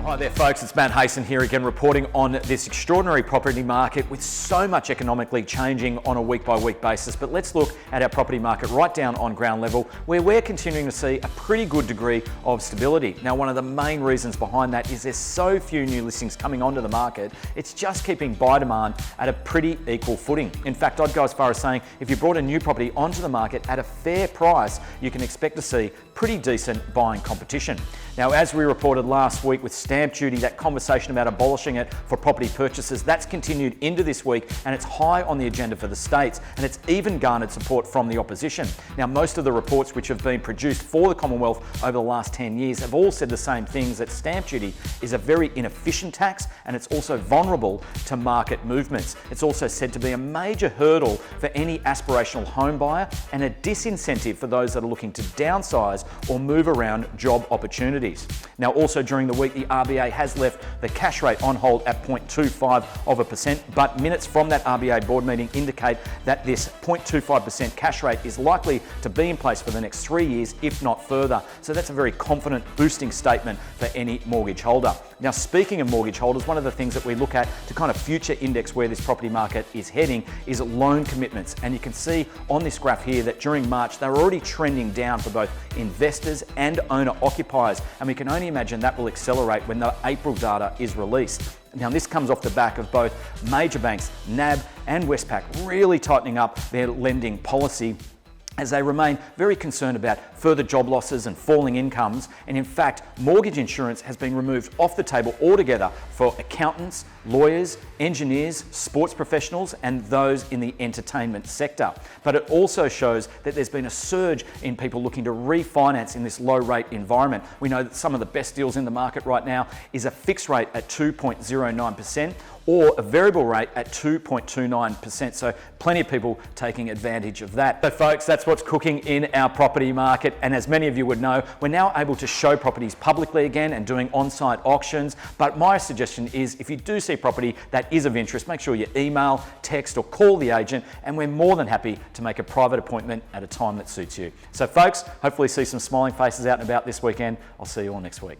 Hi there folks, it's Matt Hayson here again reporting on this extraordinary property market with so much economically changing on a week by week basis. But let's look at our property market right down on ground level where we're continuing to see a pretty good degree of stability. Now, one of the main reasons behind that is there's so few new listings coming onto the market, it's just keeping buy demand at a pretty equal footing. In fact, I'd go as far as saying if you brought a new property onto the market at a fair price, you can expect to see pretty decent buying competition. Now, as we reported last week with stamp duty, that conversation about abolishing it for property purchases, that's continued into this week and it's high on the agenda for the states, and it's even garnered support from the opposition. Now, most of the reports which have been produced for the Commonwealth over the last 10 years have all said the same things, that stamp duty is a very inefficient tax and it's also vulnerable to market movements. It's also said to be a major hurdle for any aspirational home buyer and a disincentive for those that are looking to downsize or move around job opportunities. Now, also during the week, the RBA has left the cash rate on hold at 0.25%, but minutes from that RBA board meeting indicate that this 0.25% cash rate is likely to be in place for the next 3 years, if not further. So that's a very confident, boosting statement for any mortgage holder. Now, speaking of mortgage holders, one of the things that we look at to kind of future index where this property market is heading is loan commitments. And you can see on this graph here that during March, they were already trending down for both investors and owner occupiers. And we can only imagine that will accelerate when the April data is released. Now, this comes off the back of both major banks, NAB and Westpac, really tightening up their lending policy as they remain very concerned about further job losses and falling incomes. And in fact, mortgage insurance has been removed off the table altogether for accountants, lawyers, engineers, sports professionals, and those in the entertainment sector. But it also shows that there's been a surge in people looking to refinance in this low rate environment. We know that some of the best deals in the market right now is a fixed rate at 2.09%, or a variable rate at 2.29%. So plenty of people taking advantage of that. So folks, that's what's cooking in our property market. And as many of you would know, we're now able to show properties publicly again and doing on-site auctions. But my suggestion is if you do see property that is of interest, make sure you email, text, or call the agent, and we're more than happy to make a private appointment at a time that suits you. So folks, hopefully see some smiling faces out and about this weekend. I'll see you all next week.